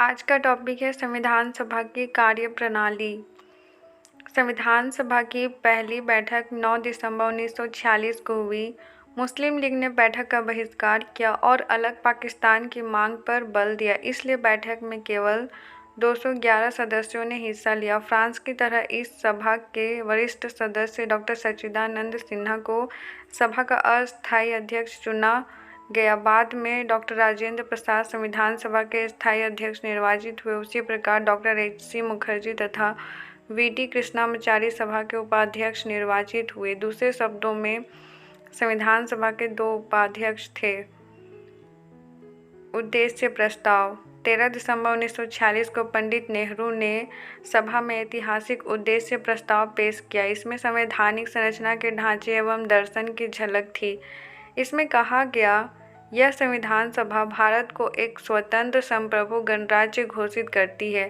आज का टॉपिक है संविधान सभा की कार्यप्रणाली। संविधान सभा की पहली बैठक 9 दिसंबर 1946 को हुई। मुस्लिम लीग ने बैठक का बहिष्कार किया और अलग पाकिस्तान की मांग पर बल दिया, इसलिए बैठक में केवल 211 सदस्यों ने हिस्सा लिया। फ्रांस की तरह इस सभा के वरिष्ठ सदस्य डॉक्टर सच्चिदानंद सिन्हा को सभा का अस्थायी अध्यक्ष चुना गया। बाद में डॉक्टर राजेंद्र प्रसाद संविधान सभा के स्थायी अध्यक्ष निर्वाचित हुए। उसी प्रकार डॉक्टर एच.सी. मुखर्जी तथा वी.टी. कृष्णामाचारी सभा के उपाध्यक्ष निर्वाचित हुए। दूसरे शब्दों में संविधान सभा के 2 उपाध्यक्ष थे। उद्देश्य प्रस्ताव 13 दिसंबर 1946 को पंडित नेहरू ने सभा में ऐतिहासिक उद्देश्य प्रस्ताव पेश किया। इसमें संवैधानिक संरचना के ढांचे एवं दर्शन की झलक थी। इसमें कहा गया, यह संविधान सभा भारत को एक स्वतंत्र संप्रभु गणराज्य घोषित करती है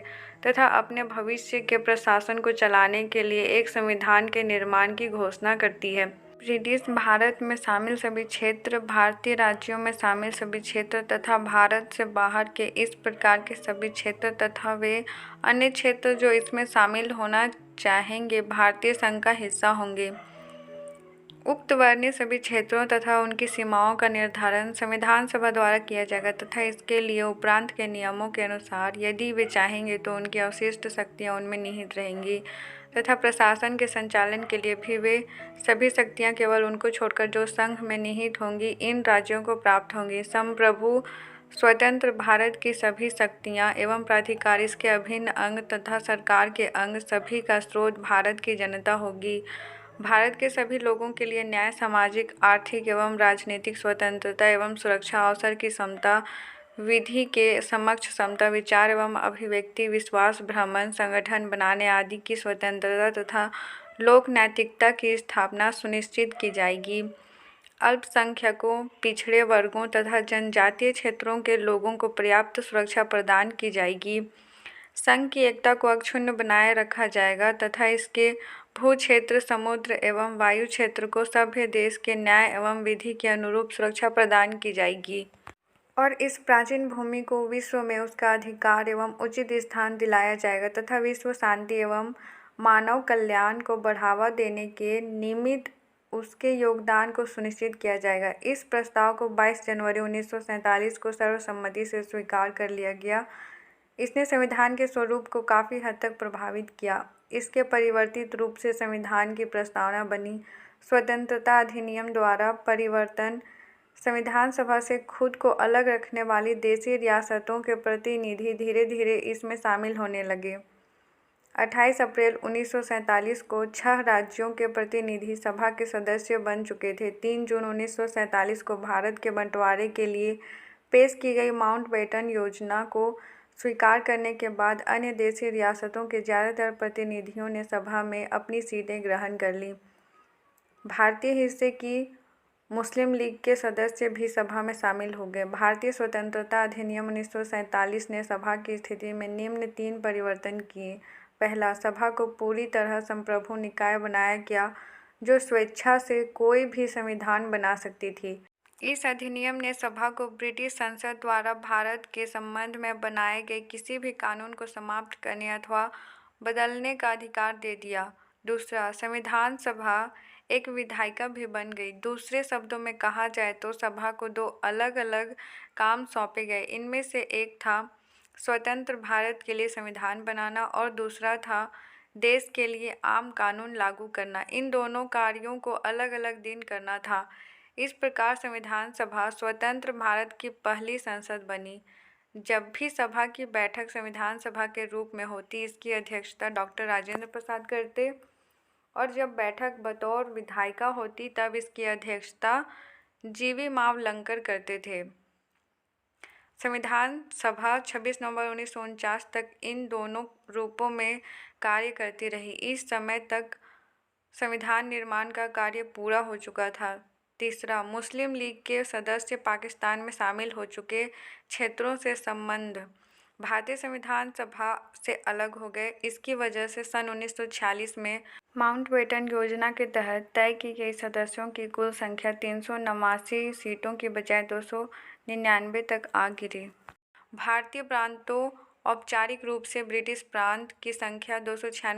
तथा अपने भविष्य के प्रशासन को चलाने के लिए एक संविधान के निर्माण की घोषणा करती है। ब्रिटिश भारत में शामिल सभी क्षेत्र, भारतीय राज्यों में शामिल सभी क्षेत्र तथा भारत से बाहर के इस प्रकार के सभी क्षेत्र तथा वे अन्य क्षेत्र जो इसमें शामिल होना चाहेंगे, भारतीय संघ का हिस्सा होंगे। उक्त वर्णित सभी क्षेत्रों तथा उनकी सीमाओं का निर्धारण संविधान सभा द्वारा किया जाएगा तथा इसके लिए उपरांत के नियमों के अनुसार यदि वे चाहेंगे तो उनकी अवशिष्ट शक्तियां उनमें निहित रहेंगी तथा प्रशासन के संचालन के लिए भी वे सभी शक्तियां केवल उनको छोड़कर जो संघ में निहित होंगी इन राज्यों को प्राप्त होंगी। संप्रभु स्वतंत्र भारत की सभी शक्तियां एवं प्राधिकार इसके अभिन्न अंग तथा सरकार के अंग सभी का स्रोत भारत की जनता होगी। भारत के सभी लोगों के लिए न्याय, सामाजिक, आर्थिक एवं राजनीतिक स्वतंत्रता एवं सुरक्षा, अवसर की समता, विधि के समक्ष समता, विचार एवं अभिव्यक्ति, विश्वास, भ्रमण, संगठन बनाने आदि की स्वतंत्रता तथा लोक नैतिकता की स्थापना सुनिश्चित की जाएगी। अल्पसंख्यकों, पिछड़े वर्गों तथा जनजातीय क्षेत्रों के लोगों को पर्याप्त सुरक्षा प्रदान की जाएगी। संघ की एकता को अक्षुण्ण बनाए रखा जाएगा तथा इसके भू क्षेत्र, समुद्र एवं वायु क्षेत्र को सभ्य देश के न्याय एवं विधि के अनुरूप सुरक्षा प्रदान की जाएगी और इस प्राचीन भूमि को विश्व में उसका अधिकार एवं उचित स्थान दिलाया जाएगा तथा विश्व शांति एवं मानव कल्याण को बढ़ावा देने के निमित्त उसके योगदान को सुनिश्चित किया जाएगा। इस प्रस्ताव को 22 जनवरी 1947 को सर्वसम्मति से स्वीकार कर लिया गया। इसने संविधान के स्वरूप को काफ़ी हद तक प्रभावित किया। इसके परिवर्तित रूप से संविधान की प्रस्तावना बनी। स्वतंत्रता अधिनियम द्वारा परिवर्तन संविधान सभा से खुद को अलग रखने वाली देशी रियासतों के प्रतिनिधि धीरे धीरे इसमें शामिल होने लगे। 28 अप्रैल 1947 को 6 राज्यों के प्रतिनिधि सभा के सदस्य बन चुके थे। 3 जून 1947 को भारत के बंटवारे के लिए पेश की गई माउंटबेटन योजना को स्वीकार करने के बाद अन्य देशी रियासतों के ज़्यादातर प्रतिनिधियों ने सभा में अपनी सीटें ग्रहण कर लीं। भारतीय हिस्से की मुस्लिम लीग के सदस्य भी सभा में शामिल हो गए। भारतीय स्वतंत्रता अधिनियम 1947 ने सभा की स्थिति में निम्न 3 परिवर्तन किए। पहला, सभा को पूरी तरह संप्रभु निकाय बनाया गया जो स्वेच्छा से कोई भी संविधान बना सकती थी। इस अधिनियम ने सभा को ब्रिटिश संसद द्वारा भारत के संबंध में बनाए गए किसी भी कानून को समाप्त करने अथवा बदलने का अधिकार दे दिया। दूसरा, संविधान सभा एक विधायिका भी बन गई। दूसरे शब्दों में कहा जाए तो सभा को 2 अलग अलग काम सौंपे गए। इनमें से एक था स्वतंत्र भारत के लिए संविधान बनाना और दूसरा था देश के लिए आम कानून लागू करना। इन दोनों कार्यों को अलग अलग दिन करना था। इस प्रकार संविधान सभा स्वतंत्र भारत की पहली संसद बनी। जब भी सभा की बैठक संविधान सभा के रूप में होती, इसकी अध्यक्षता डॉक्टर राजेंद्र प्रसाद करते और जब बैठक बतौर विधायिका होती तब इसकी अध्यक्षता जी.वी. मावलंकर करते थे। संविधान सभा 26 नवंबर 1949 तक इन दोनों रूपों में कार्य करती रही। इस समय तक संविधान निर्माण का कार्य पूरा हो चुका था। तीसरा, मुस्लिम लीग के सदस्य पाकिस्तान में शामिल हो चुके क्षेत्रों से संबंध भारतीय संविधान सभा से अलग हो गए। इसकी वजह से सन 1946 में माउंटबेटन योजना के तहत तय की गई सदस्यों की कुल संख्या 389 सीटों की बजाय 299 तक आ गिरी। भारतीय प्रांतों औपचारिक रूप से ब्रिटिश प्रांत की संख्या 296